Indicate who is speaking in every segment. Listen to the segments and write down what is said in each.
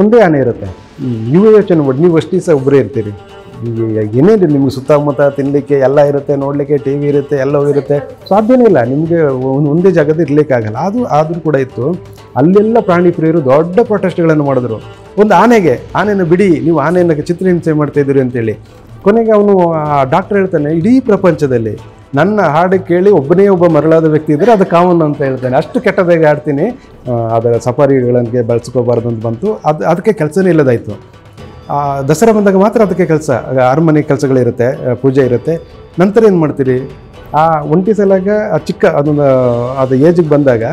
Speaker 1: ಒಂದೇ ಆನೆ ಇರುತ್ತೆ. ನೀವು ಯೋಚನೆ ಮಾಡಿ, ನೀವು ಅಷ್ಟು ದಿವಸ ಒಬ್ಬರೇ ಇರ್ತೀರಿ, ಏನೇನು ನಿಮ್ಗೆ ಸುತ್ತಮುತ್ತ ತಿನ್ನಲಿಕ್ಕೆ ಎಲ್ಲ ಇರುತ್ತೆ, ನೋಡಲಿಕ್ಕೆ ಟಿ ವಿ ಇರುತ್ತೆ, ಎಲ್ಲವೂ ಇರುತ್ತೆ, ಸಾಧ್ಯನೇ ಇಲ್ಲ ನಿಮಗೆ ಒಂದೇ ಜಾಗದ ಇರಲಿಕ್ಕಾಗಲ್ಲ. ಆದರೂ ಕೂಡ ಇತ್ತು. ಅಲ್ಲೆಲ್ಲ ಪ್ರಾಣಿ ಪ್ರಿಯರು ದೊಡ್ಡ ಪ್ರೊಟೆಸ್ಟ್ಗಳನ್ನು ಮಾಡಿದ್ರು. ಒಂದು ಆನೆನ ಬಿಡಿ, ನೀವು ಆನೆಯನ್ನು ಚಿತ್ರಹಿಂಸೆ ಮಾಡ್ತಾಯಿದ್ದೀರಿ ಅಂತೇಳಿ. ಕೊನೆಗೆ ಅವನು ಡಾಕ್ಟರ್ ಹೇಳ್ತಾನೆ, ಇಡೀ ಪ್ರಪಂಚದಲ್ಲಿ ನನ್ನ ಹಾಡು ಕೇಳಿ ಒಬ್ಬನೇ ಒಬ್ಬ ಮರಳಾದ ವ್ಯಕ್ತಿ ಇದ್ದರೆ ಅದು ಕಾಮನ್ ಅಂತ ಹೇಳ್ತಾನೆ. ಅಷ್ಟು ಕೆಟ್ಟದಾಗಿ ಆಡ್ತೀನಿ, ಅದರ ಸಫಾರಿಗಳಿಗೆ ಬಳಸ್ಕೋಬಾರ್ದು ಅಂತ ಬಂತು. ಅದಕ್ಕೆ ಕೆಲಸನೇ ಇಲ್ಲದಾಯಿತು. ದಸರಾ ಬಂದಾಗ ಮಾತ್ರ ಅದಕ್ಕೆ ಕೆಲಸ, ಅರಮನೆ ಕೆಲಸಗಳಿರುತ್ತೆ, ಪೂಜೆ ಇರುತ್ತೆ. ನಂತರ ಏನು ಮಾಡ್ತೀರಿ, ಒಂಟಿ ಸಲಾಗ ಚಿಕ್ಕ ಅದು ಏಜಿಗೆ ಬಂದಾಗ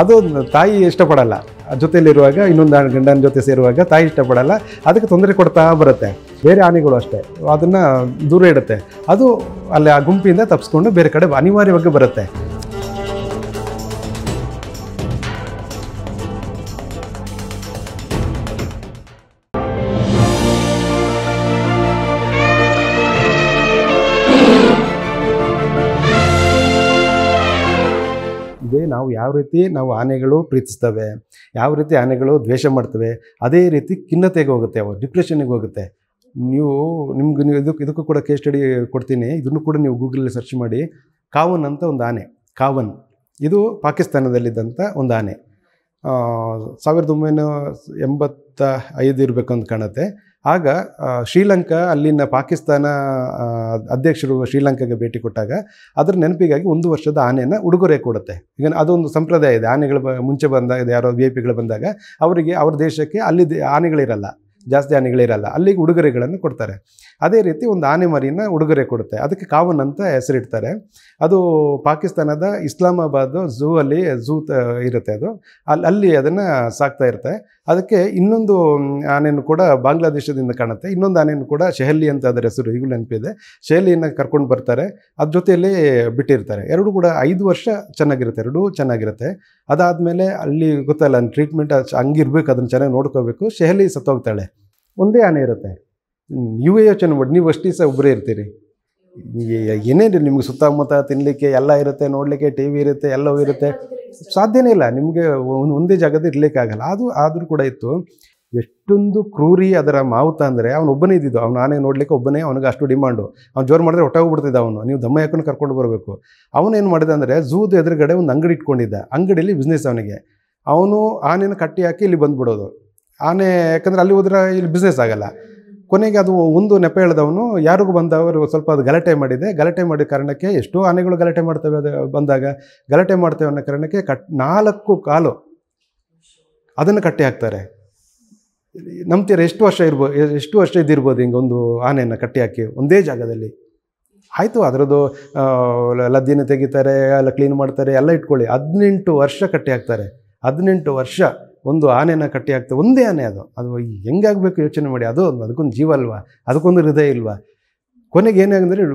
Speaker 1: ಅದು ತಾಯಿ ಇಷ್ಟಪಡಲ್ಲ, ಜೊತೆಯಲ್ಲಿರುವಾಗ ಇನ್ನೊಂದು ಗಂಡನ ಜೊತೆ ಸೇರುವಾಗ ತಾಯಿ ಇಷ್ಟಪಡಲ್ಲ, ಅದಕ್ಕೆ ತೊಂದರೆ ಕೊಡ್ತಾ ಬರುತ್ತೆ. ಬೇರೆ ಆನೆಗಳು ಅಷ್ಟೇ, ಅದನ್ನು ದೂರ ಇಡುತ್ತೆ. ಅದು ಅಲ್ಲಿ ಆ ಗುಂಪಿಂದ ತಪ್ಪಿಸ್ಕೊಂಡು ಬೇರೆ ಕಡೆ ಅನಿವಾರ್ಯವಾಗಿ ಬರುತ್ತೆ. ಇದೇ ಯಾವ ರೀತಿ ನಾವು ಆನೆಗಳು ಪ್ರೀತಿಸ್ತವೆ, ಯಾವ ರೀತಿ ಆನೆಗಳು ದ್ವೇಷ ಮಾಡ್ತವೆ, ಅದೇ ರೀತಿ ಖಿನ್ನತೆಗೆ ಹೋಗುತ್ತೆ, ಅವು ಡಿಪ್ರೆಷನ್ಗೆ ಹೋಗುತ್ತೆ. ನೀವು ಇದಕ್ಕೂ ಕೂಡ ಕೇಸ್ ಸ್ಟಡಿ ಕೊಡ್ತೀನಿ. ಇದನ್ನು ಕೂಡ ನೀವು ಗೂಗಲಲ್ಲಿ ಸರ್ಚ್ ಮಾಡಿ. ಕಾವನ್ ಅಂತ ಒಂದು ಆನೆ, ಕಾವನ್, ಇದು ಪಾಕಿಸ್ತಾನದಲ್ಲಿದ್ದಂಥ ಒಂದು ಆನೆ. 1985 ಇರಬೇಕು ಅಂತ ಕಾಣುತ್ತೆ. ಆಗ ಶ್ರೀಲಂಕಾ, ಅಲ್ಲಿನ ಪಾಕಿಸ್ತಾನ ಅಧ್ಯಕ್ಷರು ಶ್ರೀಲಂಕಾಗೆ ಭೇಟಿ ಕೊಟ್ಟಾಗ ಅದರ ನೆನಪಿಗಾಗಿ 1 ವರ್ಷದ ಆನೆಯನ್ನು ಉಡುಗೊರೆ ಕೊಡುತ್ತೆ. ಈಗ ಅದೊಂದು ಸಂಪ್ರದಾಯ ಇದೆ. ಆನೆಗಳು ಮುಂಚೆ ಬಂದಾಗ, ಯಾರೋ VIP ಬಂದಾಗ ಅವರಿಗೆ ಅವ್ರ ದೇಶಕ್ಕೆ ಅಲ್ಲಿ ಆನೆಗಳಿರಲ್ಲ, ಜಾಸ್ತಿ ಆನೆಗಳಿರಲ್ಲ, ಅಲ್ಲಿಗೆ ಉಡುಗೊರೆಗಳನ್ನು ಕೊಡ್ತಾರೆ. ಅದೇ ರೀತಿ ಒಂದು ಆನೆ ಮರಿನ ಉಡುಗೊರೆ ಕೊಡುತ್ತೆ. ಅದಕ್ಕೆ ಕಾವನ್ ಅಂತ ಹೆಸರಿಡ್ತಾರೆ. ಅದು ಪಾಕಿಸ್ತಾನದ ಇಸ್ಲಾಮಾಬಾದ್ ಝೂ ಇರುತ್ತೆ. ಅದು ಅಲ್ಲಿ ಅದನ್ನು ಸಾಕ್ತಾ ಇರುತ್ತೆ. ಅದಕ್ಕೆ ಇನ್ನೊಂದು ಆನೆಯನ್ನು ಕೂಡ ಬಾಂಗ್ಲಾದೇಶದಿಂದ ಕಾಣುತ್ತೆ. ಇನ್ನೊಂದು ಆನೆಯನ್ನು ಕೂಡ ಶೆಹಲಿ ಅಂತ ಅದರ ಹೆಸರು ಈಗಲೂ ನೆನಪಿದೆ. ಶೆಹಲಿಯನ್ನು ಕರ್ಕೊಂಡು ಬರ್ತಾರೆ, ಅದ್ರ ಜೊತೆಯಲ್ಲಿ ಬಿಟ್ಟಿರ್ತಾರೆ. ಎರಡೂ ಕೂಡ 5 ವರ್ಷ ಚೆನ್ನಾಗಿರುತ್ತೆ, ಎರಡೂ ಚೆನ್ನಾಗಿರುತ್ತೆ. ಅದಾದಮೇಲೆ ಅಲ್ಲಿ ಗೊತ್ತಲ್ಲ, ಟ್ರೀಟ್ಮೆಂಟ್ ಹಂಗಿರ್ಬೇಕು, ಅದನ್ನು ಚೆನ್ನಾಗಿ ನೋಡ್ಕೋಬೇಕು. ಶೆಹಲಿ ಸತ್ತೋಗ್ತಾಳೆ. ಒಂದೇ ಆನೆ ಇರುತ್ತೆ. ನೀವು ಯೋಚನೆ ಮಾಡಿ, ನೀವು ಅಷ್ಟು ದಿವಸ ಒಬ್ಬರೇ ಇರ್ತೀರಿ, ಏನೇನು ನಿಮ್ಗೆ ಸುತ್ತಮುತ್ತ ತಿನ್ನಲಿಕ್ಕೆ ಎಲ್ಲ ಇರುತ್ತೆ, ನೋಡಲಿಕ್ಕೆ ಟಿ ವಿ ಇರುತ್ತೆ, ಎಲ್ಲವೂ ಇರುತ್ತೆ, ಸಾಧ್ಯನೇ ಇಲ್ಲ ನಿಮಗೆ ಒಂದೇ ಜಾಗದ ಇರಲಿಕ್ಕಾಗಲ್ಲ. ಆದರೂ ಕೂಡ ಇತ್ತು. ಎಷ್ಟೊಂದು ಕ್ರೂರಿ ಅದರ ಮಾವುತ ಅಂದರೆ, ಅವನೊಬ್ಬನೇ ಇದ್ದಿದ್ದು. ಅವನು ಆನೆ ನೋಡಲಿಕ್ಕೆ ಒಬ್ಬನೇ, ಅವನಿಗೆ ಅಷ್ಟು ಡಿಮಾಂಡು. ಅವ್ನು ಜೋರು ಮಾಡಿದ್ರೆ ಹೊಟ್ಟೋಗ್ಬಿಡ್ತಿದ್ದ ಅವನು. ನೀವು ದಮ್ಮ ಯಾಕೊಂಡು ಕರ್ಕೊಂಡು ಬರಬೇಕು. ಅವನೇನು ಮಾಡಿದ ಅಂದರೆ, ಝೂದು ಎದುರುಗಡೆ ಒಂದು ಅಂಗಡಿ ಇಟ್ಕೊಂಡಿದ್ದ. ಅಂಗಡಿಯಲ್ಲಿ ಬಿಸ್ನೆಸ್ ಅವನಿಗೆ. ಅವನು ಆನೆನ ಕಟ್ಟಿ ಹಾಕಿ ಇಲ್ಲಿ ಬಂದುಬಿಡೋದು. ಆನೆ ಯಾಕಂದರೆ ಅಲ್ಲಿ ಹೋದ್ರೆ ಇಲ್ಲಿ ಬಿಸ್ನೆಸ್ ಆಗಲ್ಲ. ಕೊನೆಗೆ ಅದು ಒಂದು ನೆಪ ಹೇಳಿದವನು, ಯಾರಿಗೂ ಬಂದವರು ಸ್ವಲ್ಪ ಅದು ಗಲಾಟೆ ಮಾಡಿದ ಕಾರಣಕ್ಕೆ, ಎಷ್ಟೋ ಆನೆಗಳು ಗಲಾಟೆ ಮಾಡ್ತವೆ, ಅದು ಬಂದಾಗ ಗಲಾಟೆ ಮಾಡ್ತೇವೆ ಅನ್ನೋ ಕಾರಣಕ್ಕೆ 4 ಕಾಲು ಅದನ್ನು ಕಟ್ಟಿ ಹಾಕ್ತಾರೆ. ನಂಬ್ತೀರ ಎಷ್ಟು ವರ್ಷ ಇದ್ದಿರ್ಬೋದು ಹಿಂಗೆ ಒಂದು ಆನೆಯನ್ನು ಕಟ್ಟಿ ಹಾಕಿ ಒಂದೇ ಜಾಗದಲ್ಲಿ? ಆಯಿತು, ಅದರದ್ದು ಲದ್ದಿನ ತೆಗಿತಾರೆ, ಎಲ್ಲ ಕ್ಲೀನ್ ಮಾಡ್ತಾರೆ, ಎಲ್ಲ ಇಟ್ಕೊಳ್ಳಿ. 18 ವರ್ಷ ಕಟ್ಟಿ ಹಾಕ್ತಾರೆ. 18 ವರ್ಷ ಒಂದು ಆನೆನ ಕಟ್ಟಿ ಹಾಕ್ತಾರೆ. ಒಂದೇ ಆನೆ ಅದು ಹೆಂಗಾಗಬೇಕು ಯೋಚನೆ ಮಾಡಿ. ಅದಕ್ಕೊಂದು ಜೀವ ಅಲ್ವಾ, ಅದಕ್ಕೊಂದು ಹೃದಯ ಇಲ್ವಾ? ಕೊನೆಗೆ ಏನಾಗಂದರೆ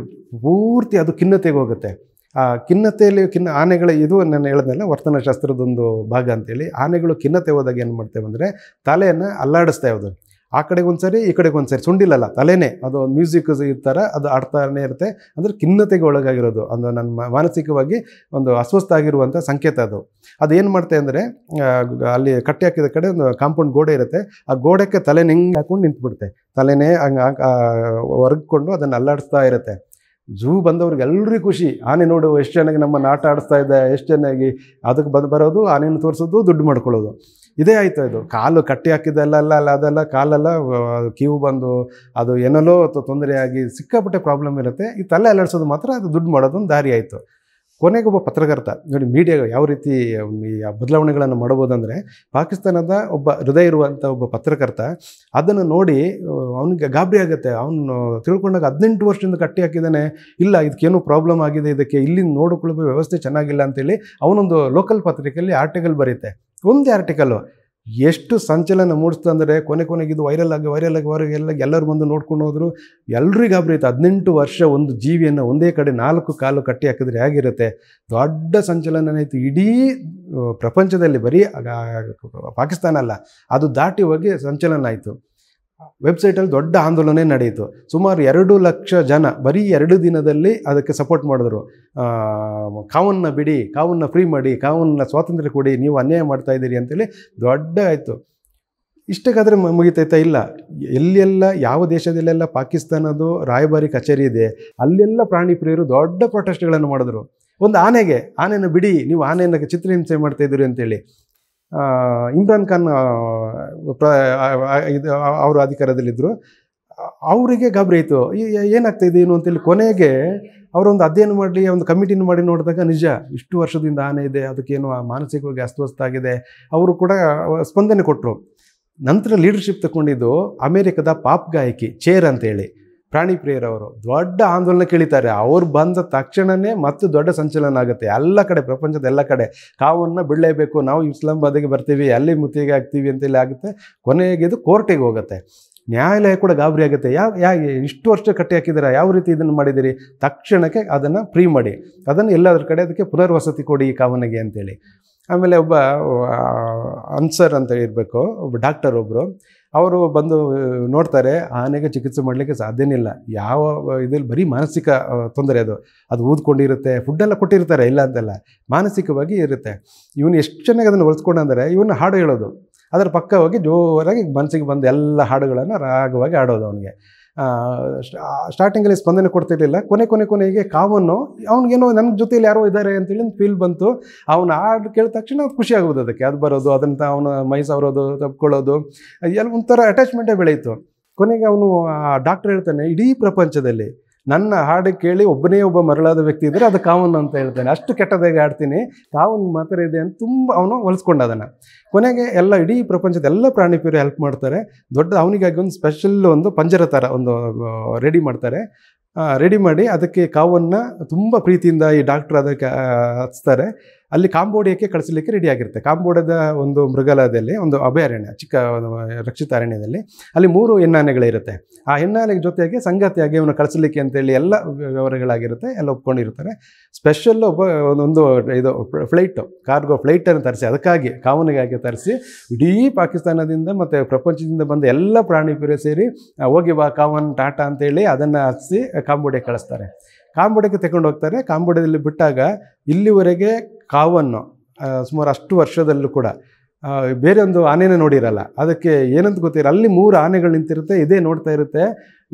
Speaker 1: ಪೂರ್ತಿ ಅದು ಖಿನ್ನತೆಗೆ ಹೋಗುತ್ತೆ. ಆ ಖಿನ್ನತೆಯಲ್ಲಿ ಆನೆಗಳ ಇದು ನಾನು ಹೇಳಿದ್ನಲ್ಲ, ವರ್ತನಶಾಸ್ತ್ರದೊಂದು ಭಾಗ ಅಂತೇಳಿ. ಆನೆಗಳು ಖಿನ್ನತೆ ಹೋದಾಗ ಏನು ಮಾಡ್ತೇವೆ ಅಂದರೆ, ತಲೆಯನ್ನು ಅಲ್ಲಾಡಿಸ್ತಾ ಇರೋದು. ಆ ಕಡೆಗೆ ಒಂದ್ಸರಿ, ಈ ಕಡೆಗೆ ಒಂದ್ಸರಿ, ಸುಂಡಿಲಲ್ಲ, ತಲೆನೇ ಅದು ಒಂದು ಮ್ಯೂಸಿಕ್ ಈ ಥರ ಅದು ಆಡ್ತಾನೆ ಇರುತ್ತೆ. ಅಂದರೆ ಖಿನ್ನತೆಗೆ ಒಳಗಾಗಿರೋದು, ಒಂದು ನನ್ನ ಮಾನಸಿಕವಾಗಿ ಒಂದು ಅಸ್ವಸ್ಥ ಆಗಿರುವಂಥ ಸಂಕೇತ ಅದು. ಅದೇನು ಮಾಡ್ತೆ ಅಂದರೆ, ಅಲ್ಲಿ ಕಟ್ಟಿ ಹಾಕಿದ ಕಡೆ ಒಂದು ಕಾಂಪೌಂಡ್ ಗೋಡೆ ಇರುತ್ತೆ. ಆ ಗೋಡೆಗೆ ತಲೆನ ಹಿಂಗೆ ಹಾಕೊಂಡು ನಿಂತ್ಬಿಡುತ್ತೆ. ತಲೆನೇ ಹಂಗೆ ಹೊರಗಿಕೊಂಡು ಅದನ್ನು ಅಲ್ಲಾಡಿಸ್ತಾ ಇರುತ್ತೆ. ಝೂ ಬಂದವ್ರಿಗೆ ಎಲ್ರಿಗೂ ಖುಷಿ. ಆನೆ ನೋಡು ಎಷ್ಟು ಚೆನ್ನಾಗಿ ನಮ್ಮನ್ನು ಆಟ ಆಡಿಸ್ತಾ ಇದೆ, ಎಷ್ಟು ಚೆನ್ನಾಗಿ. ಅದಕ್ಕೆ ಬರೋದು, ಆನೆಯನ್ನು ತೋರಿಸೋದು, ದುಡ್ಡು ಮಾಡ್ಕೊಳ್ಳೋದು, ಇದೇ ಆಯಿತು. ಇದು ಕಾಲು ಕಟ್ಟಿ ಹಾಕಿದ್ದೆಲ್ಲ ಅದೆಲ್ಲ ಕಾಲೆಲ್ಲ ಕೀವು ಬಂದು ಅದು ಏನೆಲ್ಲೋ ತೊಂದರೆಯಾಗಿ ಸಿಕ್ಕಾಪಟ್ಟೆ ಪ್ರಾಬ್ಲಮ್ ಇರುತ್ತೆ. ಈ ತಲೆ ಅಲ್ಲಾಡಿಸೋದು ಮಾತ್ರ ಅದು ದುಡ್ಡು ಮಾಡೋದೊಂದು ದಾರಿ ಆಯಿತು. ಕೊನೆಗೆ ಒಬ್ಬ ಪತ್ರಕರ್ತ ನೋಡಿ, ಮೀಡಿಯಾ ಯಾವ ರೀತಿ ಈ ಬದಲಾವಣೆಗಳನ್ನು ಮಾಡ್ಬೋದಂದರೆ, ಪಾಕಿಸ್ತಾನದ ಒಬ್ಬ ಹೃದಯ ಇರುವಂಥ ಒಬ್ಬ ಪತ್ರಕರ್ತ ಅದನ್ನು ನೋಡಿ ಅವನಿಗೆ ಗಾಬರಿ ಆಗುತ್ತೆ. ಅವನು ತಿಳ್ಕೊಂಡಾಗ 18 ವರ್ಷದಿಂದ ಕಟ್ಟಿ ಹಾಕಿದ್ದಾನೆ, ಇಲ್ಲ ಇದಕ್ಕೇನೋ ಪ್ರಾಬ್ಲಮ್ ಆಗಿದೆ, ಇದಕ್ಕೆ ಇಲ್ಲಿ ನೋಡಿಕೊಳ್ಳೋ ವ್ಯವಸ್ಥೆ ಚೆನ್ನಾಗಿಲ್ಲ ಅಂತೇಳಿ ಅವನೊಂದು ಲೋಕಲ್ ಪತ್ರಿಕೆಯಲ್ಲಿ ಆರ್ಟಿಕಲ್ ಬರೀತೆ. ಒಂದೇ ಆರ್ಟಿಕಲ್ಲು ಎಷ್ಟು ಸಂಚಲನ ಮೂಡಿಸ್ತು ಅಂದರೆ, ಕೊನೆಗೆ ಇದು ವೈರಲ್ ಆಗಿ ಎಲ್ಲರೂ ಬಂದು ನೋಡ್ಕೊಂಡು ಹೋದರು. ಎಲ್ರಿಗೂ ಗಾಬರಿ ಆಯಿತು. 18 ವರ್ಷ ಒಂದು ಜೀವಿಯನ್ನು ಒಂದೇ ಕಡೆ 4 ಕಾಲು ಕಟ್ಟಿ ಹಾಕಿದ್ರೆ ಹೇಗಿರುತ್ತೆ? ದೊಡ್ಡ ಸಂಚಲನ ಆಯಿತು ಇಡೀ ಪ್ರಪಂಚದಲ್ಲಿ. ಬರೀ ಪಾಕಿಸ್ತಾನ ಅಲ್ಲ, ಅದು ದಾಟಿ ಹೋಗಿ ಸಂಚಲನ ಆಯಿತು. ವೆಬ್ಸೈಟಲ್ಲಿ ದೊಡ್ಡ ಆಂದೋಲನ ನಡೆಯಿತು. ಸುಮಾರು 2 ಲಕ್ಷ ಜನ ಬರೀ 2 ದಿನದಲ್ಲಿ ಅದಕ್ಕೆ ಸಪೋರ್ಟ್ ಮಾಡಿದ್ರು. ಕಾವನ್ನ ಬಿಡಿ, ಕಾವನ್ನ ಫ್ರೀ ಮಾಡಿ, ಕಾವನ್ನ ಸ್ವಾತಂತ್ರ್ಯ ಕೊಡಿ, ನೀವು ಅನ್ಯಾಯ ಮಾಡ್ತಾಯಿದ್ದೀರಿ ಅಂತೇಳಿ ದೊಡ್ಡ ಆಯಿತು. ಇಷ್ಟಕ್ಕಾದರೆ ಮುಗಿತೈತಾ? ಇಲ್ಲ. ಎಲ್ಲೆಲ್ಲ ಯಾವ ದೇಶದಲ್ಲೆಲ್ಲ ಪಾಕಿಸ್ತಾನದ್ದು ರಾಯಭಾರಿ ಕಚೇರಿ ಇದೆ ಅಲ್ಲೆಲ್ಲ ಪ್ರಾಣಿ ಪ್ರಿಯರು ದೊಡ್ಡ ಪ್ರೊಟೆಸ್ಟ್ಗಳನ್ನು ಮಾಡಿದ್ರು. ಒಂದು ಆನೆನ ಬಿಡಿ, ನೀವು ಆನೆಯನ್ನು ಚಿತ್ರಹಿಂಸೆ ಮಾಡ್ತಾಯಿದ್ದೀರಿ ಅಂತೇಳಿ. ಇಮ್ರಾನ್ ಖಾನ್ ಇದು ಅವರು ಅಧಿಕಾರದಲ್ಲಿದ್ದರು. ಅವರಿಗೆ ಗಾಬರಿ ಆಯಿತು, ಏನಾಗ್ತಾಯಿದೆ ಏನು ಅಂತೇಳಿ. ಕೊನೆಗೆ ಅವರೊಂದು ಅಧ್ಯಯನ ಮಾಡಲಿ, ಒಂದು ಕಮಿಟಿನ ಮಾಡಿ ನೋಡಿದಾಗ ನಿಜ ಇಷ್ಟು ವರ್ಷದಿಂದ ಆನೆ ಇದೆ, ಅದಕ್ಕೇನು ಮಾನಸಿಕವಾಗಿ ಅಸ್ವಸ್ಥ ಆಗಿದೆ. ಅವರು ಕೂಡ ಸ್ಪಂದನೆ ಕೊಟ್ಟರು. ನಂತರ ಲೀಡರ್ಶಿಪ್ ತಗೊಂಡಿದ್ದು ಅಮೇರಿಕದ ಪಾಪ್ ಗಾಯಕಿ ಚೇರ್ ಅಂತೇಳಿ, ಪ್ರಾಣಿ ಪ್ರಿಯರವರು ದೊಡ್ಡ ಆಂದೋಲನ ಕೇಳಿತಾರೆ. ಅವ್ರು ಬಂದ ತಕ್ಷಣವೇ ಮತ್ತು ದೊಡ್ಡ ಸಂಚಲನ ಆಗುತ್ತೆ ಎಲ್ಲ ಕಡೆ, ಪ್ರಪಂಚದ ಎಲ್ಲ ಕಡೆ. ಕಾವನ್ನು ಬಿಡಲೇಬೇಕು, ನಾವು ಇಸ್ಲಾಮಾಬಾದಿಗೆ ಬರ್ತೀವಿ, ಅಲ್ಲಿ ಮುತ್ತಿಗೆ ಆಗ್ತೀವಿ ಅಂತೇಳಿ ಆಗುತ್ತೆ. ಕೊನೆಗೆ ಇದು ಕೋರ್ಟಿಗೆ ಹೋಗುತ್ತೆ. ನ್ಯಾಯಾಲಯ ಕೂಡ ಗಾಬರಿ ಆಗುತ್ತೆ. ಇಷ್ಟು ವರ್ಷ ಕಟ್ಟಿ ಹಾಕಿದ್ದೀರಾ, ಯಾವ ರೀತಿ ಇದನ್ನು ಮಾಡಿದ್ದೀರಿ? ತಕ್ಷಣಕ್ಕೆ ಅದನ್ನು ಫ್ರೀ ಮಾಡಿ, ಅದನ್ನು ಎಲ್ಲಾದ್ರ ಕಡೆ ಅದಕ್ಕೆ ಪುನರ್ವಸತಿ ಕೊಡಿ ಈ ಕಾವನಿಗೆ ಅಂತೇಳಿ. ಆಮೇಲೆ ಒಬ್ಬ ಅನ್ಸರ್ ಅಂತ ಇರಬೇಕು, ಒಬ್ಬ ಡಾಕ್ಟರ್ ಒಬ್ಬರು, ಅವರು ಬಂದು ನೋಡ್ತಾರೆ, ಆನೆಗೆ ಚಿಕಿತ್ಸೆ ಮಾಡಲಿಕ್ಕೆ ಸಾಧ್ಯನೇ ಇಲ್ಲ. ಯಾವ ಇದ್ರಲ್ಲಿ ಬರೀ ಮಾನಸಿಕ ತೊಂದರೆ, ಅದು ಊದ್ಕೊಂಡಿರುತ್ತೆ, ಫುಡ್ಡೆಲ್ಲ ಕೊಟ್ಟಿರ್ತಾರೆ, ಇಲ್ಲ ಅಂತೆಲ್ಲ, ಮಾನಸಿಕವಾಗಿ ಇರುತ್ತೆ. ಇವನು ಎಷ್ಟು ಚೆನ್ನಾಗಿ ಅದನ್ನು ಹೊಲಿಸ್ಕೊಂಡಂದರೆ, ಇವನು ಹಾಡು ಹೇಳೋದು, ಅದರ ಪಕ್ಕ ಹೋಗಿ ಜೋರಾಗಿ ಮನಸ್ಸಿಗೆ ಬಂದು ಎಲ್ಲ ಹಾಡುಗಳನ್ನು ರಾಗವಾಗಿ ಆಡೋದು. ಅವನಿಗೆ ಸ್ಟಾರ್ಟಿಂಗಲ್ಲಿ ಸ್ಪಂದನೆ ಕೊಡ್ತಿರ್ಲಿಲ್ಲ. ಕೊನೆಗೆ ಕಾವನ್ನು ಅವ್ನಿಗೇನೋ ನನ್ನ ಜೊತೆಯಲ್ಲಿ ಯಾರೋ ಇದ್ದಾರೆ ಅಂತೇಳಿ ಫೀಲ್ ಬಂತು. ಅವನು ಹಾಡು ಕೇಳಿದ ತಕ್ಷಣ ಖುಷಿ ಆಗೋದು, ಅದಕ್ಕೆ ಅದು ಬರೋದು, ಅದನ್ನು ಅವನು ಮೈ ಸವರೋದು, ತಪ್ಕೊಳ್ಳೋದು, ಎಲ್ಲ ಒಂಥರ ಅಟ್ಯಾಚ್ಮೆಂಟೇ ಬೆಳೆಯಿತು. ಕೊನೆಗೆ ಅವನು ಡಾಕ್ಟರ್ ಹೇಳ್ತಾನೆ, ಇಡೀ ಪ್ರಪಂಚದಲ್ಲಿ ನನ್ನ ಹಾಡು ಕೇಳಿ ಒಬ್ಬ ಮರಳಾದ ವ್ಯಕ್ತಿ ಇದ್ದರೆ ಅದು ಕಾವನ್ ಅಂತ ಹೇಳ್ತಾನೆ. ಅಷ್ಟು ಕೆಟ್ಟದಾಗಿ ಆಡ್ತೀನಿ, ಕಾವನ್ ಮಾತ್ರ ಇದೆ ಅಂತ ತುಂಬ ಅವನು ಹೊಲಿಸ್ಕೊಂಡ ಅದನ್ನು. ಕೊನೆಗೆ ಎಲ್ಲ ಇಡೀ ಪ್ರಪಂಚದ ಎಲ್ಲ ಪ್ರಾಣಿ ಪ್ರಿಯರು ಹೆಲ್ಪ್ ಮಾಡ್ತಾರೆ. ದೊಡ್ಡ ಅವನಿಗಾಗಿ ಒಂದು ಸ್ಪೆಷಲ್ ಒಂದು ಪಂಜರ ಥರ ಒಂದು ರೆಡಿ ಮಾಡ್ತಾರೆ. ರೆಡಿ ಮಾಡಿ ಅದಕ್ಕೆ ಕಾವನ್ನು ತುಂಬ ಪ್ರೀತಿಯಿಂದ ಈ ಡಾಕ್ಟ್ರ್ ಅದಕ್ಕೆ ಹಚ್ತಾರೆ. ಅಲ್ಲಿ ಕಾಂಬೋಡಿಯಾಕ್ಕೆ ಕಳಿಸಲಿಕ್ಕೆ ರೆಡಿ ಆಗಿರುತ್ತೆ. ಕಾಂಬೋಡಿಯಾದ ಒಂದು ಮೃಗಾಲಯದಲ್ಲಿ, ಒಂದು ಅಭಯಾರಣ್ಯ, ಚಿಕ್ಕ ರಕ್ಷಿತ ಅರಣ್ಯದಲ್ಲಿ, ಅಲ್ಲಿ 3 ಹೆಣ್ಣಾನೆಗಳಿರುತ್ತೆ. ಆ ಹೆಣ್ಣಾನೆ ಜೊತೆಗೆ ಸಂಗಾತಿಯಾಗಿ ಅವನು ಕಳಿಸಲಿಕ್ಕೆ ಅಂತೇಳಿ ಎಲ್ಲ ವ್ಯವಹಾರಗಳಾಗಿರುತ್ತೆ, ಎಲ್ಲ ಒಪ್ಕೊಂಡಿರ್ತಾರೆ. ಸ್ಪೆಷಲ್ ಒಂದು ಇದು ಫ್ಲೈಟು, ಕಾರ್ಗೋ ಫ್ಲೈಟನ್ನು ತರಿಸಿ, ಅದಕ್ಕಾಗಿ ಕಾವನಿಗಾಗಿ ತರಿಸಿ, ಇಡೀ ಪಾಕಿಸ್ತಾನದಿಂದ ಮತ್ತು ಪ್ರಪಂಚದಿಂದ ಬಂದ ಎಲ್ಲ ಪ್ರಾಣಿ ಪ್ರಿಯ ಸೇರಿ ಹೋಗಿ ಬಾ ಕಾವನ್ ಟಾಟಾ ಅಂತೇಳಿ ಅದನ್ನು ಹಚ್ಚಿಸಿ ಕಾಂಬೋಡಿಯಾಗೆ ಕಳಿಸ್ತಾರೆ. ಕಾಂಬೋಡಿಯಾಗೆ ತಗೊಂಡು ಹೋಗ್ತಾರೆ. ಕಾಂಬೋಡಿಯಾದಲ್ಲಿ ಬಿಟ್ಟಾಗ ಇಲ್ಲಿವರೆಗೆ ಕಾವನ್ನು ಸುಮಾರು ಅಷ್ಟು ವರ್ಷದಲ್ಲೂ ಕೂಡ ಬೇರೆ ಒಂದು ಆನೆನೇ ನೋಡಿರಲ್ಲ. ಅದಕ್ಕೆ ಏನಂತ ಗೊತ್ತಿರಲ್ಲ. ಅಲ್ಲಿ 3 ಆನೆಗಳು ನಿಂತಿರುತ್ತೆ, ಇದೇ ನೋಡ್ತಾ ಇರುತ್ತೆ.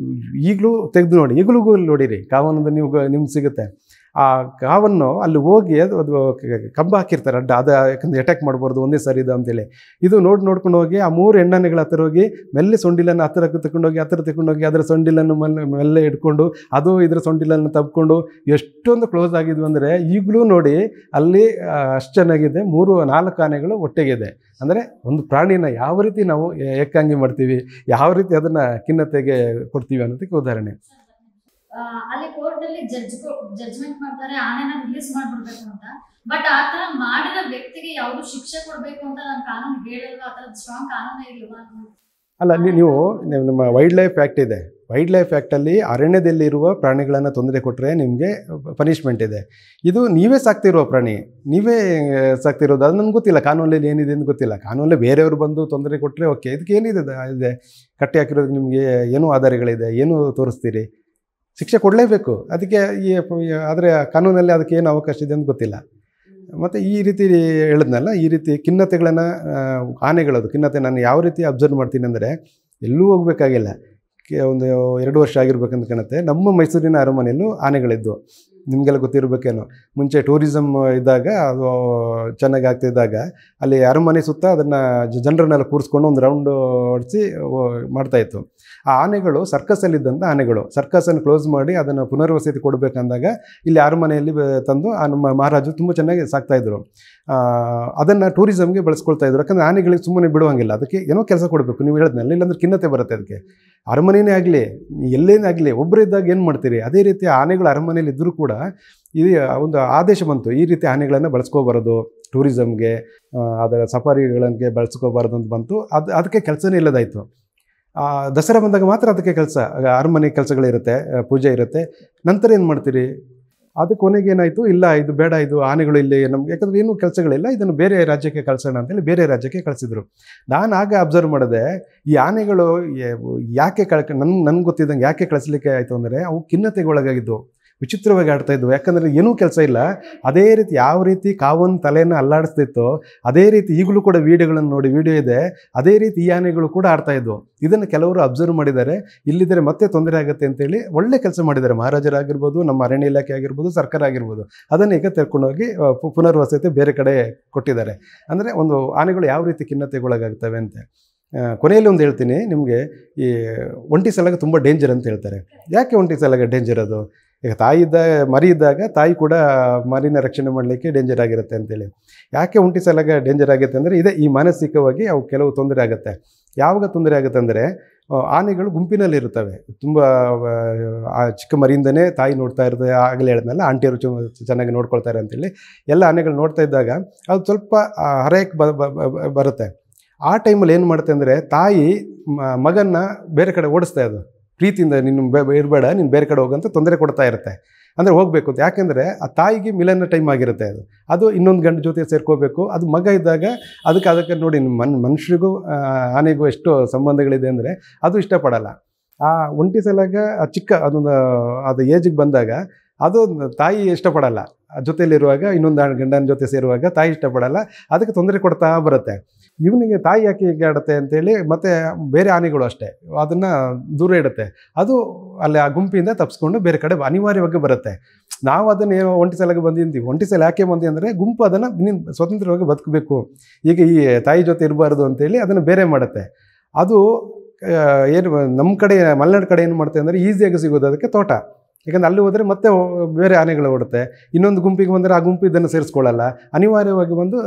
Speaker 1: ಈಗಲೂ ತೆಗೆದು ನೋಡಿ, ಈಗಲೂ ನೋಡಿರಿ, ಕಾವನದು ನಿಮ್ಗೆ ಸಿಗುತ್ತೆ. ಆ ಕಾವನ್ನು ಅಲ್ಲಿ ಹೋಗಿ ಅದು ಕಂಬ ಹಾಕಿರ್ತಾರೆ ಅಡ್ಡ, ಅದು ಯಾಕಂದರೆ ಅಟ್ಯಾಕ್ ಮಾಡ್ಬಾರ್ದು ಒಂದೇ ಸರಿ ಇದು ಅಂತೇಳಿ. ಇದು ನೋಡ್ಕೊಂಡು ಹೋಗಿ ಆ 3 ಹೆಣ್ಣಾನೆಗಳ ಹತ್ತಿರ ಹೋಗಿ ಮೆಲ್ಲೆ ಸೊಂಡಿಲನ್ನು ಹತ್ತಿರಕ್ಕೆ ತಗೊಂಡೋಗಿ ಅದರ ಸೊಂಡಿಲನ್ನು ಮೆಲ್ಲೆ ಇಟ್ಕೊಂಡು ಅದು ಇದರ ಸೊಂಡಿಲನ್ನು ತಬ್ಕೊಂಡು ಎಷ್ಟೊಂದು ಕ್ಲೋಸ್ ಆಗಿದ್ವು ಅಂದರೆ ಈಗಲೂ ನೋಡಿ ಅಲ್ಲಿ ಅಷ್ಟು ಚೆನ್ನಾಗಿದೆ. 3-4 ಆನೆಗಳು ಒಟ್ಟಿಗಿದೆ. ಅಂದರೆ ಒಂದು ಪ್ರಾಣಿನ ಯಾವ ರೀತಿ ನಾವು ಏಕಾಂಗಿ ಮಾಡ್ತೀವಿ, ಯಾವ ರೀತಿ ಅದನ್ನು ಖಿನ್ನತೆಗೆ ಕೊಡ್ತೀವಿ ಅನ್ನೋದಕ್ಕೆ ಉದಾಹರಣೆ.
Speaker 2: ಅಲ್ಲಿ ಕೋರ್ಟ್ ಅಲ್ಲಿ ಜಡ್ಜ್ಮೆಂಟ್ ಮಾಡ್ತಾರೆ ಆನೆನ ರಿಲೀಸ್ ಮಾಡ್ಬಿಡ್ಬೇಕು ಅಂತ. ಬಟ್ ಆ ತರ ಮಾಡಿದ ವ್ಯಕ್ತಿಗೆ ಯಾವುದು ಶಿಕ್ಷೆ ಕೊಡ್ಬೇಕು ಅಂತ ನಮ್ಮ ಕಾನೂನು ಹೇಳಲ್ವಾ? ಆ ಥರದ ಸ್ಟ್ರಾಂಗ್ ಕಾನೂನೇ ಇಲ್ವಾ?
Speaker 1: ಅಲ್ಲ, ನೀವು ನಮ್ಮ ವೈಲ್ಡ್ ಲೈಫ್ ಆ್ಯಕ್ಟ್ ಇದೆ. ವೈಲ್ಡ್ ಲೈಫ್ ಆ್ಯಕ್ಟಲ್ಲಿ ಅರಣ್ಯದಲ್ಲಿರುವ ಪ್ರಾಣಿಗಳನ್ನು ತೊಂದರೆ ಕೊಟ್ಟರೆ ನಿಮಗೆ ಪನಿಷ್ಮೆಂಟ್ ಇದೆ. ಇದು ನೀವೇ ಸಾಕ್ತಿರೋ ಪ್ರಾಣಿ, ನೀವೇ ಸಾಕ್ತಿರೋದು, ಅದು ನನಗೆ ಗೊತ್ತಿಲ್ಲ ಕಾನೂನಲ್ಲಿ ಏನಿದೆ ಅಂತ ಗೊತ್ತಿಲ್ಲ. ಕಾನೂನಲ್ಲಿ ಬೇರೆಯವರು ಬಂದು ತೊಂದರೆ ಕೊಟ್ಟರೆ ಓಕೆ, ಇದಕ್ಕೆ ಏನಿದೆ ಇದೆ ಕಟ್ಟಿ ಹಾಕಿರೋದು, ನಿಮಗೆ ಏನೂ ಆಧಾರಗಳಿದೆ, ಏನು ತೋರಿಸ್ತೀರಿ? ಶಿಕ್ಷೆ ಕೊಡಲೇಬೇಕು ಅದಕ್ಕೆ. ಆದರೆ ಕಾನೂನಲ್ಲಿ ಅದಕ್ಕೆ ಏನು ಅವಕಾಶ ಇದೆ ಅಂತ ಗೊತ್ತಿಲ್ಲ. ಮತ್ತು ಈ ರೀತಿ ಹೇಳಿದ್ನಲ್ಲ, ಈ ರೀತಿ ಖಿನ್ನತೆಗಳನ್ನು ಆನೆಗಳದು ಖಿನ್ನತೆ ನಾನು ಯಾವ ರೀತಿ ಅಬ್ಸರ್ವ್ ಮಾಡ್ತೀನಿ ಅಂದರೆ, ಎಲ್ಲೂ ಹೋಗಬೇಕಾಗಿಲ್ಲ, ಒಂದು 2 ವರ್ಷ ಆಗಿರ್ಬೇಕಂತ ಕಾಣುತ್ತೆ. ನಮ್ಮ ಮೈಸೂರಿನ ಅರಮನೆಯಲ್ಲೂ ಆನೆಗಳಿದ್ದು ನಿಮಗೆಲ್ಲ ಗೊತ್ತಿರಬೇಕೇನೋ. ಮುಂಚೆ ಟೂರಿಸಮ್ ಇದ್ದಾಗ, ಅದು ಚೆನ್ನಾಗಿ ಆಗ್ತಿದ್ದಾಗ ಅಲ್ಲಿ ಅರಮನೆ ಸುತ್ತ ಅದನ್ನು ಜನರನ್ನೆಲ್ಲ ಕೂರಿಸ್ಕೊಂಡು ಒಂದು ರೌಂಡು ಹೊಡಿಸಿ ಮಾಡ್ತಾಯಿತ್ತು. ಆ ಆನೆಗಳು ಸರ್ಕಸಲ್ಲಿದ್ದಂಥ ಆನೆಗಳು, ಸರ್ಕಸನ್ನು ಕ್ಲೋಸ್ ಮಾಡಿ ಅದನ್ನು ಪುನರ್ವಸತಿ ಕೊಡಬೇಕಂದಾಗ ಇಲ್ಲಿ ಅರಮನೆಯಲ್ಲಿ ತಂದು ನಮ್ಮ ಮಹಾರಾಜರು ತುಂಬ ಚೆನ್ನಾಗಿ ಸಾಕ್ತಾಯಿದ್ರು. ಅದನ್ನು ಟೂರಿಸಮ್ಗೆ ಬಳಸ್ಕೊಳ್ತಾಯಿದ್ರು. ಯಾಕಂದರೆ ಆನೆಗಳಿಗೆ ಸುಮ್ಮನೆ ಬಿಡುವಂಗಿಲ್ಲ, ಅದಕ್ಕೆ ಏನೋ ಕೆಲಸ ಕೊಡಬೇಕು. ನೀವು ಹೇಳಿದ್ನಲ್ಲ, ಇಲ್ಲಾಂದ್ರೆ ಖಿನ್ನತೆ ಬರುತ್ತೆ ಅದಕ್ಕೆ. ಅರಮನೆಯೇ ಆಗಲಿ ಎಲ್ಲೇನೇ ಆಗಲಿ ಒಬ್ಬರು ಇದ್ದಾಗ ಏನು ಮಾಡ್ತೀರಿ, ಅದೇ ರೀತಿ ಆನೆಗಳು ಅರಮನೆಯಲ್ಲಿ ಇದ್ದರೂ ಕೂಡ ಇದು ಒಂದು ಆದೇಶ ಬಂತು, ಈ ರೀತಿ ಆನೆಗಳನ್ನು ಬಳಸ್ಕೋಬಾರದು, ಟೂರಿಸಮ್ಗೆ ಅದರ ಸಫಾರಿಗಳಿಗೆ ಬಳಸ್ಕೋಬಾರ್ದು ಅಂತ ಬಂತು. ಅದಕ್ಕೆ ಕೆಲಸನೇ ಇಲ್ಲದಾಯಿತು. ದಸರಾ ಬಂದಾಗ ಮಾತ್ರ ಅದಕ್ಕೆ ಕೆಲಸ, ಅರಮನೆ ಕೆಲಸಗಳಿರುತ್ತೆ, ಪೂಜೆ ಇರುತ್ತೆ. ನಂತರ ಏನು ಮಾಡ್ತೀರಿ? ಅದು ಕೊನೆಗೆ ಏನಾಯಿತು, ಇಲ್ಲ ಇದು ಬೇಡ, ಇದು ಆನೆಗಳು ಇಲ್ಲಿ ನಮ್ಗೆ, ಯಾಕಂದರೆ ಏನೂ ಕೆಲಸಗಳಿಲ್ಲ, ಇದನ್ನು ಬೇರೆ ರಾಜ್ಯಕ್ಕೆ ಕಳಿಸೋಣ ಅಂತೇಳಿ ಬೇರೆ ರಾಜ್ಯಕ್ಕೆ ಕಳಿಸಿದ್ರು. ನಾನು ಆಗ ಅಬ್ಸರ್ವ್ ಮಾಡಿದೆ, ಈ ಆನೆಗಳು ಯಾಕೆ ನನ್ಗೆ ಗೊತ್ತಿದ್ದಂಗೆ ಯಾಕೆ ಕಳಿಸ್ಲಿಕ್ಕೆ ಆಯಿತು ಅಂದರೆ, ಅವು ಖಿನ್ನತೆಗೆ ಒಳಗಾಗಿದ್ದು. ವಿಚಿತ್ರವಾಗಿ ಆಡ್ತಾ ಇದ್ವು. ಯಾಕಂದರೆ ಏನೂ ಕೆಲಸ ಇಲ್ಲ. ಅದೇ ರೀತಿ ಯಾವ ರೀತಿ ಕಾವೊಂದು ತಲೆಯನ್ನು ಅಲ್ಲಾಡಿಸ್ತಿತ್ತೋ ಅದೇ ರೀತಿ ಈಗಲೂ ಕೂಡ ವಿಡಿಯೋಗಳನ್ನು ನೋಡಿ, ವಿಡಿಯೋ ಇದೆ, ಅದೇ ರೀತಿ ಈ ಆನೆಗಳು ಕೂಡ ಆಡ್ತಾ ಇದ್ವು. ಇದನ್ನು ಕೆಲವರು ಅಬ್ಸರ್ವ್ ಮಾಡಿದ್ದಾರೆ. ಇಲ್ಲಿದ್ದರೆ ಮತ್ತೆ ತೊಂದರೆ ಆಗುತ್ತೆ ಅಂತೇಳಿ ಒಳ್ಳೆ ಕೆಲಸ ಮಾಡಿದ್ದಾರೆ. ಮಹಾರಾಜರಾಗಿರ್ಬೋದು, ನಮ್ಮ ಅರಣ್ಯ ಇಲಾಖೆ ಆಗಿರ್ಬೋದು, ಸರ್ಕಾರ ಆಗಿರ್ಬೋದು, ಅದನ್ನು ಈಗ ತೆರ್ಕೊಂಡೋಗಿ ಪುನರ್ವಸತಿ ಬೇರೆ ಕಡೆ ಕೊಟ್ಟಿದ್ದಾರೆ. ಅಂದರೆ ಒಂದು ಆನೆಗಳು ಯಾವ ರೀತಿ ಖಿನ್ನತೆಗೊಳಗಾಗ್ತವೆ ಅಂತ. ಕೊನೆಯಲ್ಲಿ ಒಂದು ಹೇಳ್ತೀನಿ ನಿಮಗೆ, ಈ ಒಂಟಿ ಸಲಗ ತುಂಬ ಡೇಂಜರ್ ಅಂತ ಹೇಳ್ತಾರೆ. ಯಾಕೆ ಒಂಟಿ ಸಲಗ ಡೇಂಜರ್? ಅದು ಈಗ ತಾಯಿ ಮರಿ ಇದ್ದಾಗ ತಾಯಿ ಕೂಡ ಮರಿನ ರಕ್ಷಣೆ ಮಾಡಲಿಕ್ಕೆ ಡೇಂಜರ್ ಆಗಿರುತ್ತೆ ಅಂತೇಳಿ. ಯಾಕೆ ಒಂಟಿ ಸಲಗ ಡೇಂಜರ್ ಆಗುತ್ತೆ ಅಂದರೆ ಇದೆ, ಈ ಮಾನಸಿಕವಾಗಿ ಅವು ಕೆಲವು ತೊಂದರೆ ಆಗುತ್ತೆ. ಯಾವಾಗ ತೊಂದರೆ ಆಗುತ್ತೆ ಅಂದರೆ, ಆನೆಗಳು ಗುಂಪಿನಲ್ಲಿ ಇರ್ತವೆ. ತುಂಬ ಚಿಕ್ಕ ಮರಿಯಿಂದನೇ ತಾಯಿ ನೋಡ್ತಾ ಇರ್ತದೆ. ಆಗಲೇ ಹೇಳಿದ್ನಲ್ಲ, ಆಂಟಿಯರು ಚೆನ್ನಾಗಿ ನೋಡ್ಕೊಳ್ತಾರೆ ಅಂತೇಳಿ. ಎಲ್ಲ ಆನೆಗಳು ನೋಡ್ತಾ ಇದ್ದಾಗ ಅದು ಸ್ವಲ್ಪ ಹರೆಯಕ್ಕೆ ಬರುತ್ತೆ. ಆ ಟೈಮಲ್ಲಿ ಏನು ಮಾಡುತ್ತೆ ಅಂದರೆ, ತಾಯಿ ಮಗನ್ನ ಬೇರೆ ಕಡೆ ಓಡಿಸ್ತಾ ಇದ್ದು ಪ್ರೀತಿಯಿಂದ, ನೀನು ಇರಬೇಡ, ನೀನು ಬೇರೆ ಕಡೆ ಹೋಗಂತ ತೊಂದರೆ ಕೊಡ್ತಾ ಇರುತ್ತೆ. ಅಂದರೆ ಹೋಗಬೇಕು ಅಂತ. ಯಾಕೆಂದರೆ ಆ ತಾಯಿಗೆ ಮಿಲನ ಟೈಮ್ ಆಗಿರುತ್ತೆ. ಅದು ಇನ್ನೊಂದು ಗಂಡು ಜೊತೆ ಸೇರ್ಕೋಬೇಕು. ಅದು ಮಗ ಇದ್ದಾಗ ಅದಕ್ಕೆ ನೋಡಿ, ಮನುಷ್ಯರಿಗೂ ಆನೆಗೂ ಎಷ್ಟು ಸಂಬಂಧಗಳಿದೆ ಅಂದರೆ ಅದು ಇಷ್ಟಪಡಲ್ಲ. ಆ ಒಂಟಿ ಸಲಗ ಚಿಕ್ಕ ಅದು ಏಜಿಗೆ ಬಂದಾಗ ಅದು ತಾಯಿ ಇಷ್ಟಪಡಲ್ಲ. ಜೊತೆಯಲ್ಲಿರುವಾಗ ಇನ್ನೊಂದು ಗಂಡನ ಜೊತೆ ಸೇರುವಾಗ ತಾಯಿ ಇಷ್ಟಪಡಲ್ಲ. ಅದಕ್ಕೆ ತೊಂದರೆ ಕೊಡ್ತಾ ಬರುತ್ತೆ. ಇವನಿಗೆ ತಾಯಿ ಯಾಕೆ ಹೀಗೆ ಆಡುತ್ತೆ ಅಂತೇಳಿ ಮತ್ತು ಬೇರೆ ಆನೆಗಳು ಅಷ್ಟೇ ಅದನ್ನು ದೂರ ಇಡುತ್ತೆ. ಅದು ಅಲ್ಲಿ ಆ ಗುಂಪಿಂದ ತಪ್ಪಿಸ್ಕೊಂಡು ಬೇರೆ ಕಡೆ ಅನಿವಾರ್ಯವಾಗಿ ಬರುತ್ತೆ. ನಾವು ಅದನ್ನು ಏನೋ ಒಂಟಿ ಸಲಗ ಬಂದಿದ್ದೀವಿ. ಒಂಟಿ ಸಲ ಯಾಕೆ ಬಂದಿ ಅಂದರೆ, ಗುಂಪು ಅದನ್ನು ನೀನು ಸ್ವತಂತ್ರವಾಗಿ ಬದುಕಬೇಕು, ಈಗ ಈ ತಾಯಿ ಜೊತೆ ಇರಬಾರ್ದು ಅಂತೇಳಿ ಅದನ್ನು ಬೇರೆ ಮಾಡುತ್ತೆ. ಅದು ಏನು ನಮ್ಮ ಕಡೆ ಮಲೆನಾಡು ಕಡೆ ಏನು ಮಾಡ್ತೆ ಅಂದರೆ, ಈಸಿಯಾಗಿ ಸಿಗೋದು ಅದಕ್ಕೆ ತೋಟ. ಯಾಕಂದರೆ ಅಲ್ಲಿ ಹೋದರೆ ಮತ್ತೆ ಬೇರೆ ಆನೆಗಳು ಓಡುತ್ತೆ. ಇನ್ನೊಂದು ಗುಂಪಿಗೆ ಬಂದರೆ ಆ ಗುಂಪು ಇದನ್ನು ಸೇರಿಸ್ಕೊಳ್ಳಲ್ಲ, ಅನಿವಾರ್ಯವಾಗಿ ಬಂದು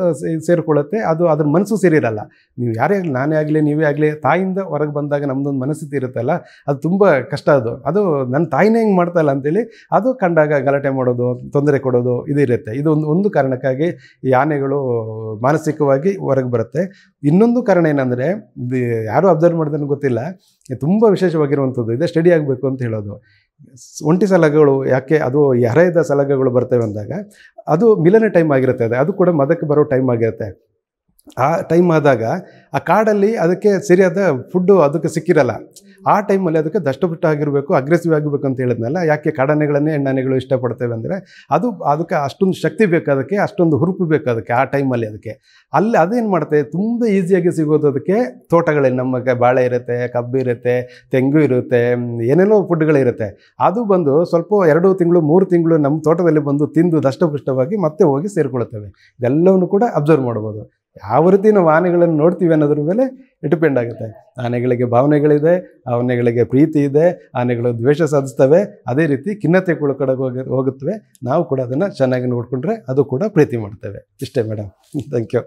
Speaker 1: ಸೇರಿಕೊಳ್ಳುತ್ತೆ. ಅದು ಅದ್ರ ಮನಸ್ಸು ಸೇರಿರಲ್ಲ. ನೀವು ಯಾರೇ ಆಗಲಿ, ನಾನೇ ಆಗಲಿ, ನೀವೇ ಆಗಲಿ, ತಾಯಿಯಿಂದ ಹೊರಗೆ ಬಂದಾಗ ನಮ್ಮದೊಂದು ಮನಸ್ಥಿತಿ ಇರುತ್ತಲ್ಲ, ಅದು ತುಂಬ ಕಷ್ಟ. ಅದು ನನ್ನ ತಾಯಿನೇ ಹಿಂಗೆ ಮಾಡ್ತಾಯಿಲ್ಲ ಅಂತೇಳಿ ಅದು ಕಂಡಾಗ ಗಲಾಟೆ ಮಾಡೋದು, ತೊಂದರೆ ಕೊಡೋದು ಇದು ಇರುತ್ತೆ. ಇದು ಒಂದು ಕಾರಣಕ್ಕಾಗಿ ಈ ಆನೆಗಳು ಮಾನಸಿಕವಾಗಿ ಹೊರಗೆ ಬರುತ್ತೆ. ಇನ್ನೊಂದು ಕಾರಣ ಏನಂದರೆ, ಯಾರೂ ಅಬ್ಸರ್ವ್ ಮಾಡಿದ್ರೆ ಗೊತ್ತಿಲ್ಲ, ತುಂಬ ವಿಶೇಷವಾಗಿರುವಂಥದ್ದು ಇದೆ, ಸ್ಟಡಿ ಆಗಬೇಕು ಅಂತ ಹೇಳೋದು. ಒಂಟಿ ಸಲಗಗಳು ಯಾಕೆ ಅದು ಹರೆಯದ ಸಲಗಗಳು ಬರ್ತವೆ ಅಂದಾಗ, ಅದು ಮಿಲನ ಟೈಮ್ ಆಗಿರುತ್ತೆ. ಅದು ಕೂಡ ಮದಕ್ಕೆ ಬರೋ ಟೈಮ್ ಆಗಿರುತ್ತೆ. ಆ ಟೈಮ್ ಆದಾಗ ಆ ಕಾಡಲ್ಲಿ ಅದಕ್ಕೆ ಸರಿಯಾದ ಫುಡ್ಡು ಅದಕ್ಕೆ ಸಿಕ್ಕಿರಲ್ಲ. ಆ ಟೈಮಲ್ಲಿ ಅದಕ್ಕೆ ದಷ್ಟಪುಷ್ಟ ಆಗಿರಬೇಕು, ಅಗ್ರೆಸಿವ್ ಆಗಿರಬೇಕು ಅಂತ ಹೇಳಿದ್ನಲ್ಲ. ಯಾಕೆ ಕಾಡಾನೆಗಳನ್ನೇ ಹೆಣ್ಣಾನೆಗಳು ಇಷ್ಟಪಡ್ತೇವೆ ಅಂದರೆ, ಅದಕ್ಕೆ ಅಷ್ಟೊಂದು ಶಕ್ತಿ ಬೇಕು, ಅದಕ್ಕೆ ಅಷ್ಟೊಂದು ಹುರುಪು ಬೇಕು ಅದಕ್ಕೆ ಆ ಟೈಮಲ್ಲಿ. ಅಲ್ಲಿ ಅದೇನು ಮಾಡುತ್ತೆ, ತುಂಬ ಈಸಿಯಾಗಿ ಸಿಗೋದು ಅದಕ್ಕೆ ತೋಟಗಳಲ್ಲಿ. ನಮಗೆ ಬಾಳೆ ಇರುತ್ತೆ, ಕಬ್ಬು ಇರುತ್ತೆ, ತೆಂಗು ಇರುತ್ತೆ, ಏನೇನೋ ಫುಡ್ಗಳಿರುತ್ತೆ. ಅದು ಬಂದು ಸ್ವಲ್ಪ 2 ತಿಂಗಳು 3 ತಿಂಗಳು ನಮ್ಮ ತೋಟದಲ್ಲಿ ಬಂದು ತಿಂದು ದಷ್ಟಪುಷ್ಟವಾಗಿ ಮತ್ತೆ ಹೋಗಿ ಸೇರಿಕೊಳ್ಳುತ್ತವೆ. ಇದೆಲ್ಲವನ್ನು ಕೂಡ ಅಬ್ಸರ್ವ್ ಮಾಡ್ಬೋದು. ಯಾವ ರೀತಿ ನಾವು ಆನೆಗಳನ್ನು ನೋಡ್ತೀವಿ ಅನ್ನೋದ್ರ ಮೇಲೆ ಡಿಪೆಂಡ್ ಆಗುತ್ತೆ. ಆನೆಗಳಿಗೆ ಭಾವನೆಗಳಿದೆ, ಆನೆಗಳಿಗೆ ಪ್ರೀತಿ ಇದೆ, ಆನೆಗಳು ದ್ವೇಷ ಸಾಧಿಸ್ತವೆ. ಅದೇ ರೀತಿ ಖಿನ್ನತೆಗಳು ಕಡೆ ಹೋಗುತ್ತವೆ. ನಾವು ಕೂಡ ಅದನ್ನು ಚೆನ್ನಾಗಿ ನೋಡಿಕೊಂಡ್ರೆ ಅದು ಕೂಡ ಪ್ರೀತಿ ಮಾಡ್ತೇವೆ. ಇಷ್ಟೇ ಮೇಡಮ್. Thank you.